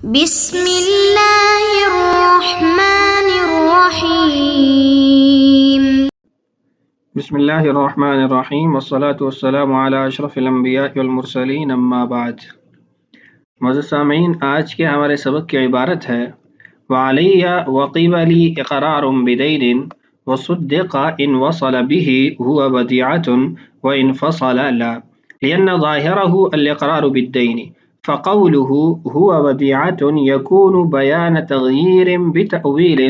بسم اللہ الرحمن الرحیم بسم اللہ الرحمن الرحیم والصلاة والسلام علی اشرف الانبیاء والمرسلین اما بعد۔ معزز سامعین، آج کے ہمارے سبق کی عبارت ہے وعلی وقبلی اقرار بدین وصدق ان وصل به هو ودیعة وان فصل لا لأن ظاہرہ الاقرار بالدین فقوله هو ودیعة يكون بیان تغییر بتأویل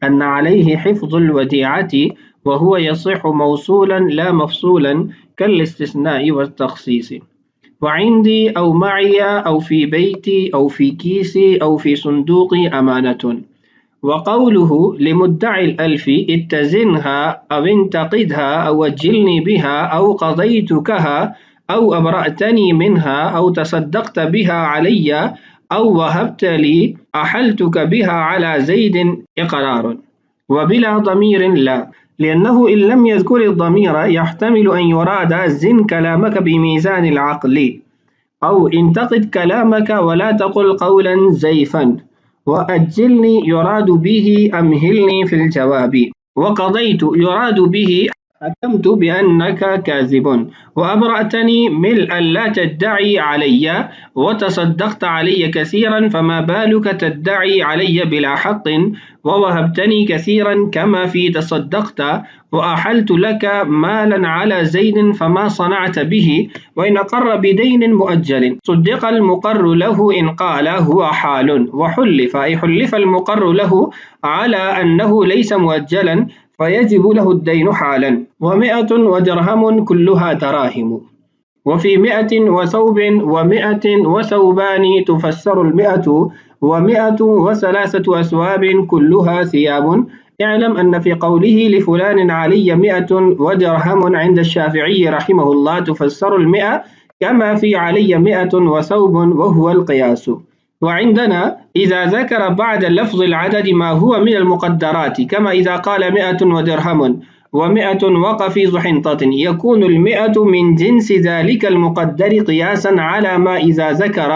ان علیہ حفظ الودیعة وهو يصح موصولا لا مفصولا كالاستثناء والتخصيص وعندي أو معي أو في بيتي أو في كيسي أو في صندوقي أمانة. وقوله لمدعي الألف اتزنها أو انتقدها أو أجلني بها أو قضيتكها أو أبرأتني منها أو تصدقت بها علي أو وهبت لي أحلتك بها على زيد إقرار وبلا ضمير لا، لأنه إن لم يذكر الضمير يحتمل أن يراد زن كلامك بميزان العقل أو انتقد كلامك ولا تقل قولا زيفا، وأجلني يراد به أمهلني في الجواب، وقضيت يراد به حكمت بأنك كاذب، وأبرأتني ملءا لا تدعي علي، وتصدقت علي كثيرا فما بالك تدعي علي بلا حق، ووهبتني كثيرا كما في تصدقت، وأحلت لك مالا على زيد فما صنعت به، وإن أقر بدين مؤجل صدق المقر له إن قال هو حال، وحلف أي حلف المقر له على أنه ليس مؤجلا فيجب له الدين حالا، ومئة ودرهم كلها دراهم، وفي مئة وثوب ومئة وثوبان تفسر المئة، ومئة وثلاثة أثواب كلها ثياب. اعلم أن في قوله لفلان علي 100 ودرهم عند الشافعي رحمه الله تفسر المئة كما في علي 100 وثوب وهو القياس. وعندنا إذا ذكر بعد لفظ العدد ما هو من المقدرات كما إذا قال 100 ودرهم و100 وقف ذو حنطة يكون 100 من جنس ذلك المقدر قياسا على ما إذا ذكر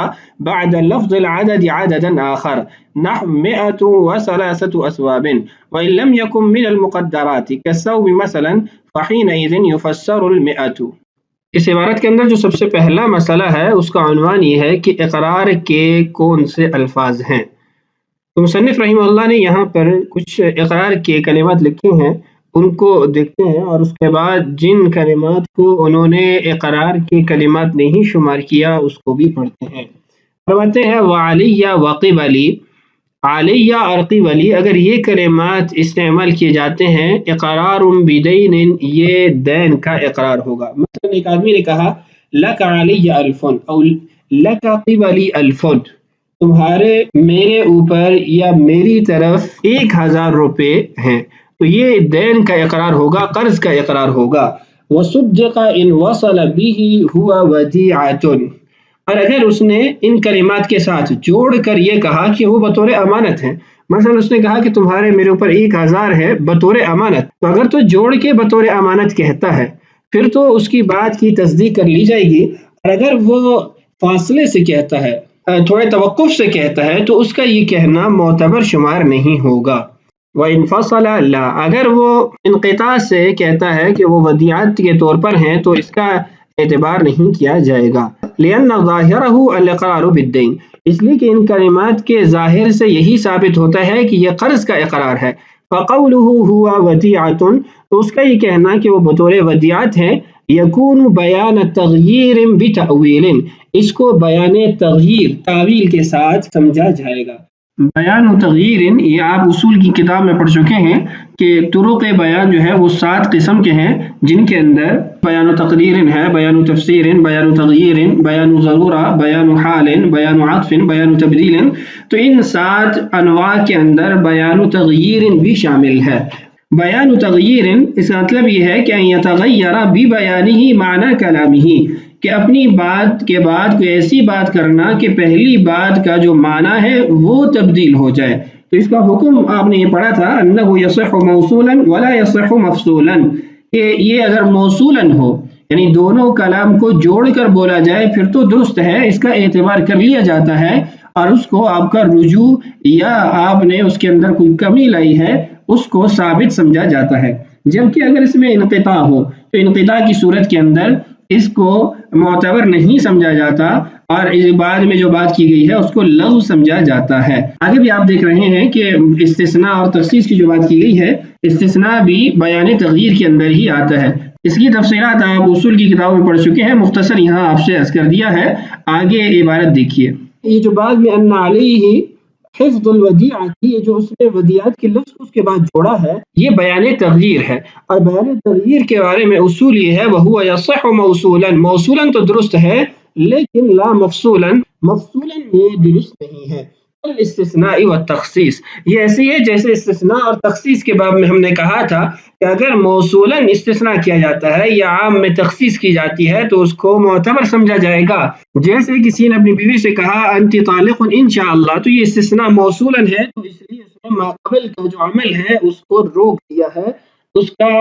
بعد لفظ العدد عددا آخر نحو 103 أثواب، وإن لم يكن من المقدرات كالثوب مثلا فحينئذ يفسر 100. اس عبارت کے اندر جو سب سے پہلا مسئلہ ہے اس کا عنوان یہ ہے کہ اقرار کے کون سے الفاظ ہیں۔ تو مصنف رحمہ اللہ نے یہاں پر کچھ اقرار کے کلمات لکھے ہیں، ان کو دیکھتے ہیں اور اس کے بعد جن کلمات کو انہوں نے اقرار کے کلمات نہیں شمار کیا اس کو بھی پڑھتے ہیں۔ فرماتے ہیں وعلیہ وقبلی، علیہ اور قبلی اگر یہ کلمات استعمال کیے جاتے ہیں اقرار بدین، یہ دین کا اقرار ہوگا۔ مثلا ایک آدمی نے کہا لک علی الف او لک قبلی الف، تمہارے میرے اوپر یا میری طرف 1000 روپے ہیں، تو یہ دین کا اقرار ہوگا، قرض کا اقرار ہوگا۔ وصدق ان وصل به هو ودیعۃ، اور اگر اس نے ان کلمات کے ساتھ جوڑ کر یہ کہا کہ وہ بطور امانت ہے، مثلا اس نے کہا کہ تمہارے میرے اوپر 1000 ہے بطور امانت، تو اگر تو جوڑ کے بطور امانت کہتا ہے پھر تو اس کی بات کی تصدیق کر لی جائے گی، اور اگر وہ فاصلے سے کہتا ہے، تھوڑے توقف سے کہتا ہے، تو اس کا یہ کہنا معتبر شمار نہیں ہوگا۔ وَإِنْ فَصَلَ لَا، اگر وہ انقطاع سے کہتا ہے کہ وہ ودیعت کے طور پر ہیں تو اس کا اعتبار نہیں کیا جائے گا۔ لِأَنَّ ظَاهِرَهُ الْإِقْرَارُ بِالدَّيْنِ، اس لیے کہ ان کلمات کے ظاہر سے یہی ثابت ہوتا ہے کہ یہ قرض کا اقرار ہے۔ فَقَوْلُهُ هُوَ وَدِيعَةٌ، تو اس کا یہ کہنا کہ وہ بطور ودیعت ہے، يَكُونُ بَيَانَ تَغْيِيرٍ بِتَأْوِيلٍ، اس کو بیان تغییر تعویل کے ساتھ سمجھا جائے گا۔ بیان و تغییر، یہ آپ اصول کی کتاب میں پڑھ چکے ہیں کہ طرق بیان جو ہے وہ 7 قسم کے ہیں، جن کے اندر بیان و تقریر ہے، بیان و تفسیر، بیان و تغییر، بیان و ضرورہ، بیان و حال، بیان و عطف، بیان و تبدیل، تو ان 7 انواع کے اندر بیان و تغییر بھی شامل ہے۔ بیان و تغییر اس کا مطلب یہ ہے کہ ان یتغیر ببیانہ معنی کلامہ، کہ اپنی بات کے بعد کوئی ایسی بات کرنا کہ پہلی بات کا جو معنی ہے وہ تبدیل ہو جائے۔ تو اس کا حکم آپ نے یہ پڑھا تھا انہ یصح موصولا ولا یصح مفصولا، کہ یہ اگر موصولا ہو یعنی دونوں کلام کو جوڑ کر بولا جائے پھر تو درست ہے، اس کا اعتبار کر لیا جاتا ہے، اور اس کو آپ کا رجوع یا آپ نے اس کے اندر کوئی کمی لائی ہے اس کو ثابت سمجھا جاتا ہے. جبکہ اگر اس میں انقطاع ہو تو انقطاع کی صورت کے اندر اس کو معتبر نہیں سمجھا جاتا اور بعد میں جو بات کی گئی ہے اس کو لغو سمجھا جاتا ہے. آگے بھی آپ دیکھ رہے ہیں کہ استثناء اور تخصیص کی جو بات کی گئی ہے، استثناء بھی بیان تغییر کے اندر ہی آتا ہے. اس کی تفصیلات آپ اصول کی کتابوں میں پڑھ چکے ہیں، مختصر یہاں آپ سے عرض کر دیا ہے. آگے عبارت دیکھیے، یہ جو بعد میں ان علیہ حفظ الودیعہ کی، یہ جو اس نے ودیعت کے لفظ اس کے بعد جوڑا ہے، یہ بیان تغییر ہے. اور بیان تغییر کے بارے میں اصول یہ ہے، وہو یصح موصولا، موصولا تو درست ہے لیکن لا مفصولا، مفصولا یہ درست نہیں ہے. الاستثناء والتخصیص، یہ ایسی ہے جیسے استثناء اور تخصیص کے باب میں ہم نے کہا تھا کہ اگر موصولا استثناء کیا جاتا ہے یا عام میں تخصیص کی جاتی ہے تو اس کو معتبر سمجھا جائے گا. جیسے کسی نے اپنی بیوی سے کہا انت طالق انشاءاللہ، تو یہ استثناء موصولا ہے، تو اس لیے اس نے ما قبل کا جو عمل ہے اس کو روک دیا ہے، اس کا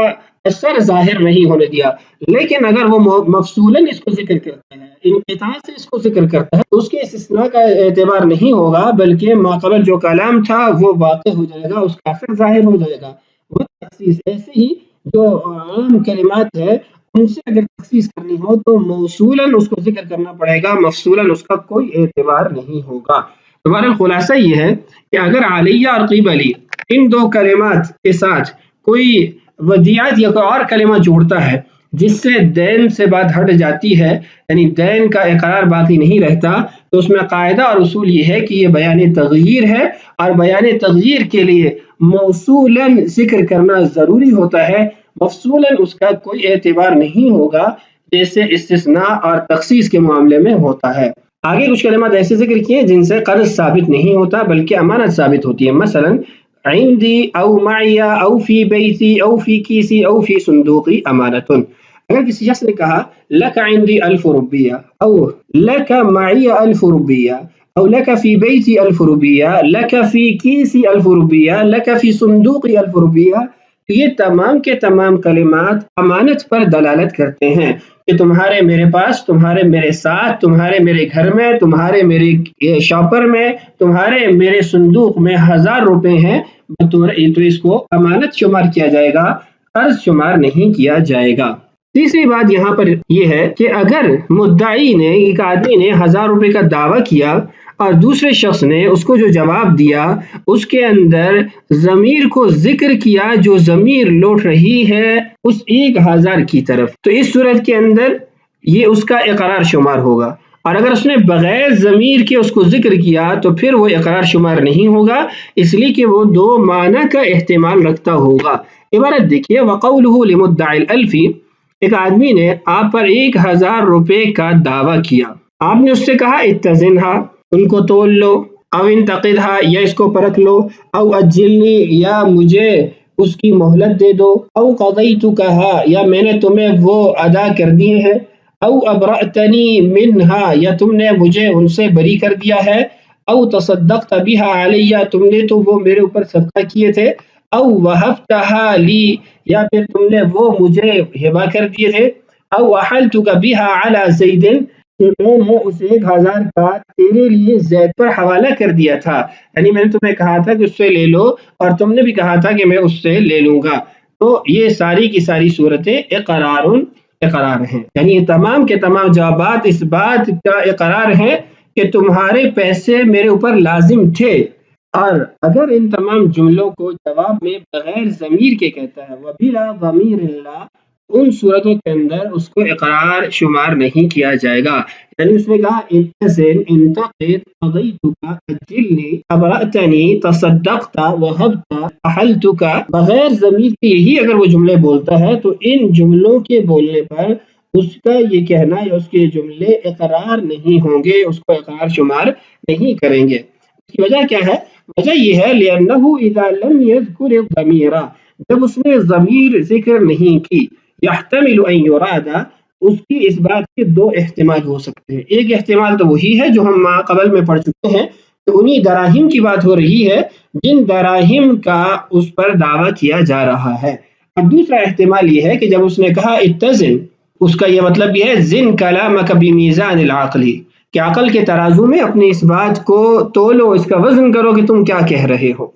اثر ظاہر نہیں ہونے دیا. لیکن اگر وہ مفصولاً اس کو ذکر کرتا ہے، انقطاع سے اس کو ذکر کرتا ہے، تو اس کے استثناء کا اعتبار نہیں ہوگا بلکہ ما قبل جو کلام تھا وہ واقع ہو جائے گا، اس کا اثر ظاہر ہو جائے گا. وہ تخصیص ایسے ہی جو عام کلمات ہے ان سے اگر تخصیص کرنی ہو تو موصولاً اس کو ذکر کرنا پڑے گا، مفصولاً اس کا کوئی اعتبار نہیں ہوگا. ہمارا خلاصہ یہ ہے کہ اگر علیہ اور قبلی ان دو کلمات کے ساتھ کوئی ودیعت یا کوئی اور کلمہ جوڑتا ہے جس سے دین سے بات ہٹ جاتی ہے، یعنی دین کا اقرار باقی نہیں رہتا، تو اس میں قاعدہ اور اصول یہ ہے کہ یہ بیان تغییر ہے، اور بیان تغییر کے لیے موصولاً ذکر کرنا ضروری ہوتا ہے، مفصولاً اس کا کوئی اعتبار نہیں ہوگا جیسے استثناء اور تخصیص کے معاملے میں ہوتا ہے. آگے کچھ کلمات ایسے ذکر کیے جن سے قرض ثابت نہیں ہوتا بلکہ امانت ثابت ہوتی ہے. مثلا عندی او معی او فی بیتی او فی کیسی او فی صندوقی امانت. اگر کسی شخص نے کہا لک عندی 1000 روپیہ او لک معی 1000 روپیہ او لک فی بیتی 1000 روپیہ لک فی کیسی 1000 روپیہ لک فی صندوقی 1000 روپیہ، یہ تمام کے تمام کلمات امانت پر دلالت کرتے ہیں کہ تمہارے میرے پاس، تمہارے میرے ساتھ، تمہارے میرے گھر میں، تمہارے میرے شاپر میں، تمہارے میرے صندوق میں 1000 روپے ہیں، تو اس کو امانت شمار کیا جائے گا، قرض شمار نہیں کیا جائے گا. تیسری بات یہاں پر یہ ہے کہ اگر مدعی نے، ایک آدمی نے 1000 روپے کا دعویٰ کیا اور دوسرے شخص نے اس کو جو جواب دیا اس کے اندر ضمیر کو ذکر کیا جو ضمیر لوٹ رہی ہے اس 1000 کی طرف، تو اس صورت کے اندر یہ اس کا اقرار شمار ہوگا. اور اگر اس نے بغیر ضمیر کے اس کو ذکر کیا تو پھر وہ اقرار شمار نہیں ہوگا، اس لیے کہ وہ دو معنی کا احتمال رکھتا ہوگا. عبارت دیکھیے، وقولہ لمدعی الالف، ایک آدمی نے آپ پر 1000 روپے کا دعویٰ کیا، آپ نے اس سے کہا اتزنہا، ان کو تول لو، او انتقدہا، یا اس کو پرکھ لو، او اجلنی، یا مجھے اس کی مہلت دے دو، او قضیتکہا، یا میں نے تمہیں وہ ادا کر دیے ہیں، او ابرأتنی منہا، یا تم نے مجھے ان سے بری کر دیا ہے، او تصدقت بہا علیہ، تم نے تو وہ میرے اوپر صدقہ کیے تھے، او وہبتہا لی، یا پھر تم نے وہ مجھے ہبہ کر دیے تھے، او احلتک بہا علی زید، کہ میں نے اس 1000 کا تیرے لیے زید پر حوالہ کر دیا تھا، یعنی میں نے تمہیں کہا تھا کہ اس سے لے لو اور تم نے بھی کہا تھا کہ میں اس سے لے لوں گا. تو یہ ساری کی ساری صورتیں اقرار ہیں، یعنی یہ تمام کے تمام جوابات اس بات کا اقرار ہے کہ تمہارے پیسے میرے اوپر لازم تھے. اور اگر ان تمام جملوں کو جواب میں بغیر ضمیر کے کہتا ہے وَبِلَا ضَمِيرِ اللَّهِ، ان صورتوں کے اندر اس کو اقرار شمار نہیں کیا جائے گا. یعنی اس نے کہا اتزن، انتقد، قضیتک، اجلنی، ابرأتنی، تصدقت، وہبت، احلتک، بغیر ضمیر کے یہی اگر وہ جملے بولتا ہے تو ان جملوں کے بولنے پر اس کا یہ کہنا یا اس کے جملے اقرار نہیں ہوں گے، اس کو اقرار شمار نہیں کریں گے. اس کی وجہ کیا ہے؟ وجہ یہ ہے لِأَنَّهُ إِذَا لَمْ يَذْكُرِ الضَّمِيرَ، جب اس نے ضمیر ذکر نہیں کی، يَحْتَمِلُ أَن يُرَادَ، اس کی اس بات کے دو احتمال ہو سکتے ہیں. ایک احتمال تو وہی ہے جو ہم قبل میں پڑھ چکے ہیں کہ انہی دراہم کی بات ہو رہی ہے جن دراہم کا اس پر دعویٰ کیا جا رہا ہے. اور دوسرا احتمال یہ ہے کہ جب اس نے کہا اتزن، اس کا یہ مطلب یہ ہے زن کلامک بمیزان العقل، کہ عقل کے ترازو میں اپنی اس بات کو تولو، اس کا وزن کرو کہ تم کیا کہہ رہے ہو.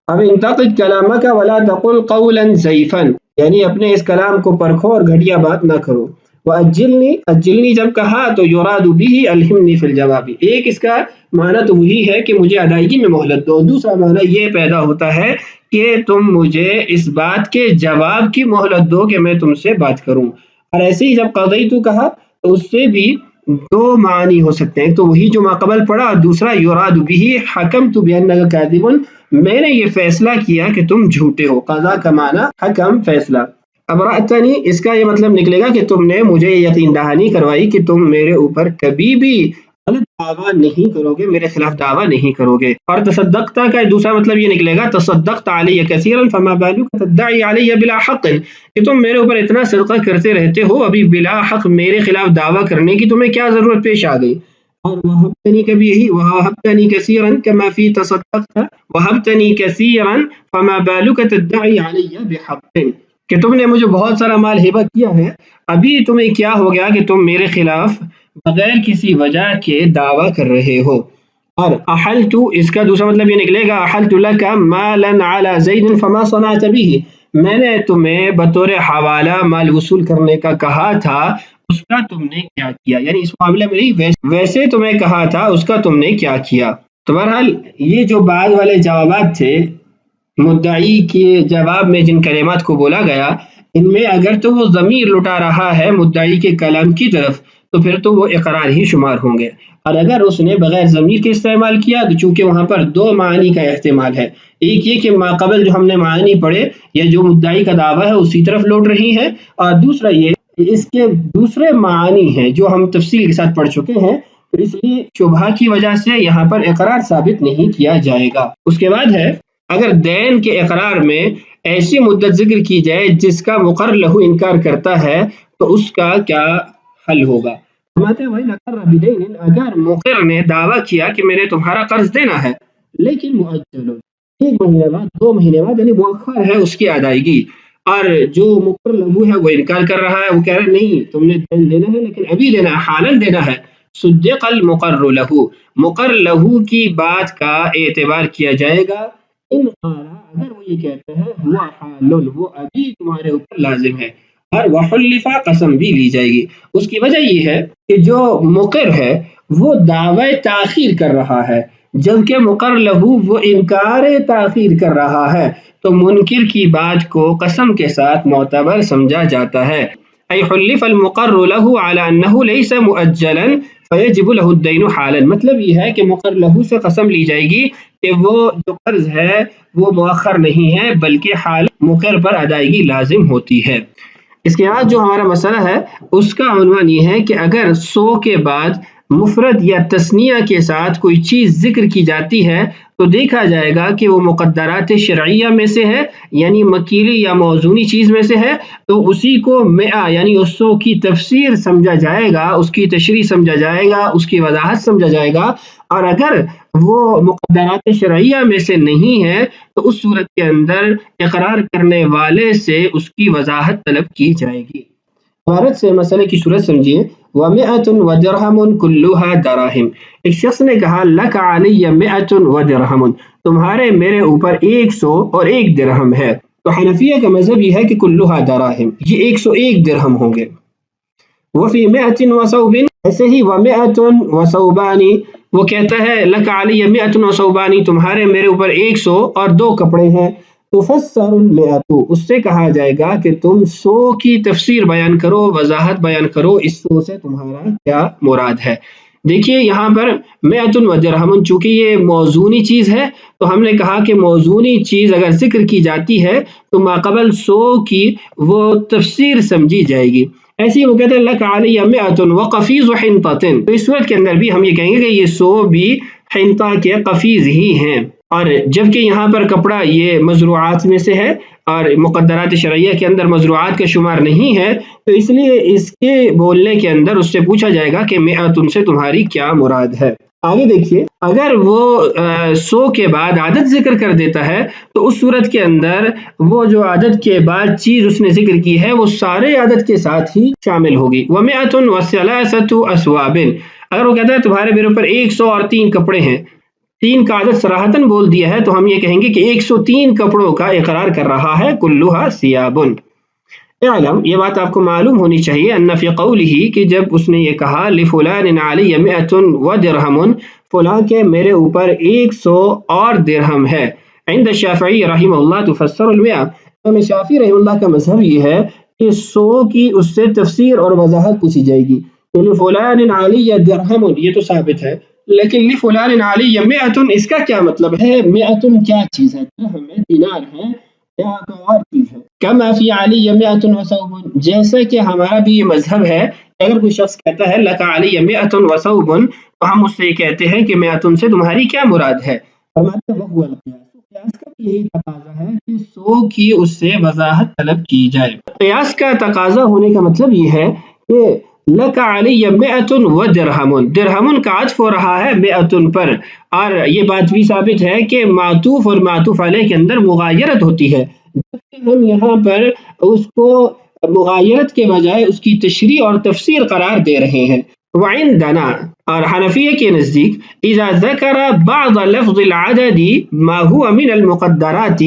اب انتقد کلامک ولا تقل قولا ضعیفا، یعنی اپنے اس کلام کو پرکھو اور گھٹیا بات نہ کرو. اجلنی جب کہا تو یراد به الہمنی فی الجواب، ایک اس کا معنی تو وہی ہے کہ مجھے ادائیگی میں مہلت دو، دوسرا معنی یہ پیدا ہوتا ہے کہ تم مجھے اس بات کے جواب کی مہلت دو کہ میں تم سے بات کروں. اور ایسے ہی جب قضیت کہا تو اس سے بھی دو معنی ہو سکتے ہیں، تو وہی جو ماقبل پڑھا، اور دوسرا یراد به حکمت بانک کاذب، میں نے یہ فیصلہ کیا کہ تم جھوٹے ہو. قضا کا معنی حکم، فیصلہ. ابرأتنی، اس کا یہ مطلب نکلے گا کہ تم نے مجھے یقین دہانی کروائی کہ تم میرے اوپر کبھی بھی غلط دعویٰ نہیں کرو گے، میرے خلاف دعویٰ نہیں کرو گے. اور تصدقتا کا دوسرا مطلب یہ نکلے گا تصدقت علی کثیرا فما بالک تدعی علی بلا حق، کہ تم میرے اوپر اتنا صدقہ کرتے رہتے ہو، ابھی بلا حق میرے خلاف دعویٰ کرنے کی تمہیں کیا ضرورت پیش آ گئی. اور وہبتنی کا بھی یہی، وہبتنی کثیرا کما فی تصدقت وہبتنی کثیرا فما بالک تدعی علی بحق، کہ تم نے مجھے بہت سارا مال ہبہ کیا ہے، ابھی تمہیں کیا ہو گیا کہ تم میرے خلاف بغیر کسی وجہ کے دعویٰ کر رہے ہو. اور احلت، اس کا دوسرا مطلب یہ نکلے گا احلت لک مالا علی زید فما صنعت به، میں نے تمہیں بطور حوالہ مال وصول کرنے کا کہا تھا، اس کا تم نے کیا کیا، یعنی اس معاملے میں نہیں، ویسے تمہیں کہا تھا، اس کا تم نے کیا کیا. تو بہرحال یہ جو بعد والے جوابات تھے مدعی کے جواب میں جن کلمات کو بولا گیا، ان میں اگر تو وہ ضمیر لٹا رہا ہے مدعی کے کلام کی طرف تو پھر تو وہ اقرار ہی شمار ہوں گے، اور اگر اس نے بغیر ضمیر کے استعمال کیا تو چونکہ وہاں پر دو معنی کا احتمال ہے، ایک یہ کہ ماقبل جو ہم نے معنی پڑھے یا جو مدعی کا دعویٰ ہے اسی طرف لوٹ رہی ہے، اور دوسرا یہ اس کے دوسرے معنی ہیں جو ہم تفصیل کے ساتھ پڑھ چکے ہیں، تو اس لیے شبہہ کی وجہ سے یہاں پر اقرار ثابت نہیں کیا جائے گا. اس کے بعد ہے اگر دین کے اقرار میں ایسی مدت ذکر کی جائے جس کا مقر لہو انکار کرتا ہے تو اس کا کیا حل ہوگا. اگر مقر نے دعویٰ کیا کہ میں نے تمہارا قرض دینا ہے لیکن مؤجل، 1 مہینے بعد 2 مہینے بعد، یعنی مؤخر ہے اس کی ادائیگی، اور جو مقر لہو ہے وہ انکار کر رہا ہے، وہ کہہ رہا ہے نہیں تم نے دین دینا ہے لیکن ابھی دینا ہے، حالاً دینا ہے. صدق المقر لہو، مقر لہو کی بات کا اعتبار کیا جائے گا. ان اگر وہ یہ کہتا ہے ہوا حال، وہ ابھی تمہارے اوپر لازم ہے، اور وحلفا، قسم بھی لی جائے گی. اس کی وجہ یہ ہے کہ جو مقر ہے وہ دعوی تاخیر کر رہا ہے، جبکہ مقر لہو وہ انکار تاخیر کر رہا ہے، تو منکر کی بات کو قسم کے ساتھ معتبر سمجھا جاتا ہے. ای حلف المقر له على انه ليس مؤجلا فيجب له الدين حالا، مطلب یہ ہے کہ مقر لہو سے قسم لی جائے گی کہ وہ جو قرض ہے وہ مؤخر نہیں ہے بلکہ حال مقر پر ادائیگی لازم ہوتی ہے. اس کے بعد جو ہمارا مسئلہ ہے اس کا عنوان یہ ہے کہ اگر 100 کے بعد مفرد یا تثنیہ کے ساتھ کوئی چیز ذکر کی جاتی ہے تو دیکھا جائے گا کہ وہ مقدرات شرعیہ میں سے ہے، یعنی مکیلی یا موزونی چیز میں سے ہے، تو اسی کو 100 یعنی اس 100 کی تفسیر سمجھا جائے گا، اس کی تشریح سمجھا جائے گا، اس کی وضاحت سمجھا جائے گا. اور اگر وہ مقدرات شرعیہ میں سے نہیں ہے تو اس صورت کے اندر اقرار کرنے والے سے اس کی وضاحت طلب کی جائے گی. عبارت سے مسئلے کی صورت سمجھیے. وَمِئَةٌ وَدِرْهَمٌ كُلُّهَا دَرَاهِمْ، ایک شخص نے کہا لَكَ عَلِيَّ مِئَةٌ وَدِرْهَمٌ، تمہارے میرے اوپر 100 اور 1 درہم ہے. تو حنفیہ کا مذہب یہ ہے کہ كُلُّهَا دَرَاهِمْ، یہ 101 درہم ہوں گے. وَفِي مِئَةٍ وَثَوْبٍ، ایسے ہی وَمِئَةٌ وَثَوْبَانِ، وہ کہتا ہے لَكَ عَلِيَّ مِئَةٌ وَثَوْبَانِ، تمہارے میرے اوپر 100 اور 2 کپڑے ہیں. تفسر المئة، اس سے کہا جائے گا کہ تم 100 کی تفسیر بیان کرو، وضاحت بیان کرو، اس 100 سے تمہارا کیا مراد ہے. دیکھیے یہاں پر مئۃ و درہم، چونکہ یہ موزونی چیز ہے تو ہم نے کہا کہ موزونی چیز اگر ذکر کی جاتی ہے تو ماقبل 100 کی وہ تفسیر سمجھی جائے گی. ایسے ہی وہ کہتے ہیں لک علی مئۃ وقفیز حنطۃ، تو اس صورت کے اندر بھی ہم یہ کہیں گے کہ یہ 100 بھی حنطہ کے قفیز ہی ہیں. اور جبکہ یہاں پر کپڑا یہ مزروعات میں سے ہے اور مقدرات شرعیہ کے اندر مزروعات کا شمار نہیں ہے، تو اس لیے اس کے بولنے کے اندر اس سے پوچھا جائے گا کہ مئۃ سے تمہاری کیا مراد ہے. آگے دیکھیے اگر وہ 100 کے بعد عدد ذکر کر دیتا ہے تو اس صورت کے اندر وہ جو عدد کے بعد چیز اس نے ذکر کی ہے وہ سارے عدد کے ساتھ ہی شامل ہوگی. وَمِئَةٌ وَثَلَاثَةُ أَثْوَابٍ، اگر وہ کہتا ہے تمہارے میرے اوپر 103 کپڑے ہیں، 3 کا عدد صراحتاً بول دیا ہے، تو ہم یہ کہیں گے کہ 103 کپڑوں کا اقرار کر رہا ہے، کلھا ثیابن۔ اعلم، یہ بات آپ کو معلوم ہونی چاہیے، ان فی قولہ، کہ جب اس نے یہ کہا لفلان علی 100 ودرہم، فلاں کے میرے اوپر 100 اور درہم ہے، عند الشافعی رحمہ اللہ تفسر المئہ، امام شافعی رحمہ اللہ کا مذہب یہ ہے کہ 100 کی اس سے تفسیر اور وضاحت پوچھی جائے گی۔ تو لفلان علی درہم یہ تو ثابت ہے، لیکن لفلان علی 100 اس کا کیا مطلب ہے؟ 100 کیا چیز ہے؟ درہم ہے، دینار ہے، یا کوئی اور چیز ہے؟ کما فی علی 100 وثوب، جیسا کہ ہمارا بھی یہ مذہب ہے، اگر کوئی شخص کہتا ہے لک علی 100 وثوب، تو ہم اس سے کہتے ہیں کہ 100 سے تمہاری کیا مراد ہے؟ فرماتے ہیں وہ القیاس، قیاس کا یہی تقاضا ہے کہ 100 کی اس سے وضاحت طلب کی جائے۔ قیاس کا تقاضا ہونے کا مطلب یہ ہے کہ لک علی 100 ودرہم، درہم کا عطف ہو رہا ہے 100 پر، اور یہ بات بھی ثابت ہے کہ معطوف اور معطوف علیہ کے اندر مغایرت ہوتی ہے، جبکہ ہم یہاں پر اس کو مغایرت کے بجائے اس کی تشریح اور تفسیر قرار دے رہے ہیں۔ وعندنا، اور حنفیہ کے نزدیک، اذا ذکر بعض لفظ العدد ما هو من المقدرات،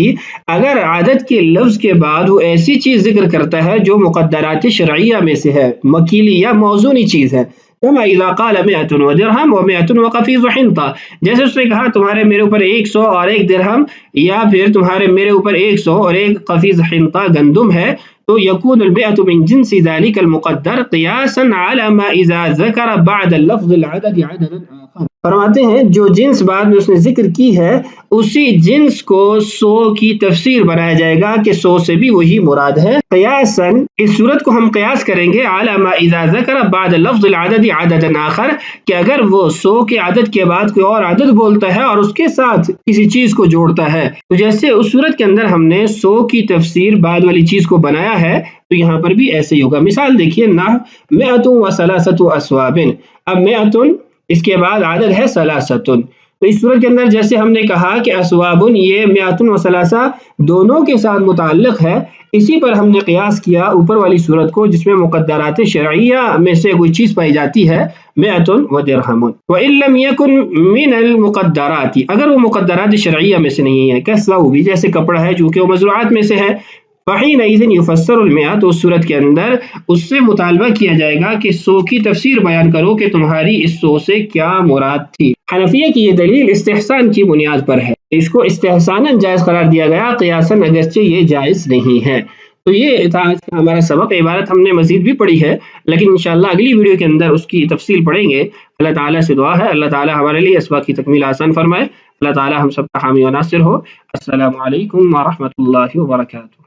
اگر عدد کے لفظ کے بعد وہ ایسی چیز ذکر کرتا ہے جو مقدرات شرعیہ میں سے ہے، مکیلی یا موزونی چیز ہے، کما اذا قال 100 ودرہم و100 وقفیز حنطہ، جیسے اس نے کہا تمہارے میرے اوپر 100 اور 1 درہم، یا پھر تمہارے میرے اوپر 100 اور 1 قفیز حنطہ گندم ہے، تو یکون البیعۃ من جنس ذلك المقدر قیاسا علی ما اذا ذکر بعد اللفظ العدد عددا آخر۔ فرماتے ہیں جو جنس بعد میں اس نے ذکر کی ہے، اسی جنس کو 100 کی تفسیر بنایا جائے گا کہ 100 سے بھی وہی مراد ہے۔ قیاسا، اس صورت کو ہم قیاس کریں گے علی ما اذا ذکر بعد لفظ العدد عددا آخر، کہ اگر وہ 100 کے عدد کے بعد کوئی اور عدد بولتا ہے اور اس کے ساتھ کسی چیز کو جوڑتا ہے، تو جیسے اس صورت کے اندر ہم نے 100 کی تفسیر بعد والی چیز کو بنایا ہے، تو یہاں پر بھی ایسے ہی ہوگا۔ مثال دیکھیے، نہ 100 وثلاثۃ اسواب، اب 100 اس کے بعد عدد ہے ثلاثۃ، تو اس صورت کے اندر جیسے ہم نے کہا کہ اسواب یہ 100 و ثلاثہ دونوں کے ساتھ متعلق ہے، اسی پر ہم نے قیاس کیا اوپر والی صورت کو جس میں مقدرات شرعیہ میں سے کوئی چیز پائی جاتی ہے، 100 ودرہم۔ وَإِن لَمْ يَكُن مِنَ الْمُقَدَّرَاتِ، اگر وہ مقدرات شرعیہ میں سے نہیں ہے، کَالثَّوْبِ، جیسے کپڑا ہے چونکہ وہ مزروعات میں سے ہے، فَحِينَئِذٍ يُفَسَّرُ الْمِئَةُ، تو اس صورت کے اندر اس سے مطالبہ کیا جائے گا کہ 100 کی تفسیر بیان کرو کہ تمہاری اس 100 سے کیا مراد تھی۔ حنفیہ کی یہ دلیل استحسان کی بنیاد پر ہے، اس کو استحساناً جائز قرار دیا گیا، قیاساً اگرچہ یہ جائز نہیں ہے۔ تو یہ تھا ہمارا سبق، عبارت ہم نے مزید بھی پڑھی ہے، لیکن انشاءاللہ اگلی ویڈیو کے اندر اس کی تفصیل پڑھیں گے۔ اللہ تعالیٰ سے دعا ہے اللہ تعالیٰ ہمارے لیے اسباق کی تکمیل آسان فرمائے، اللہ تعالیٰ ہم سب کا حامی و ناصر ہو۔ السلام علیکم ورحمۃ اللہ وبرکاتہ۔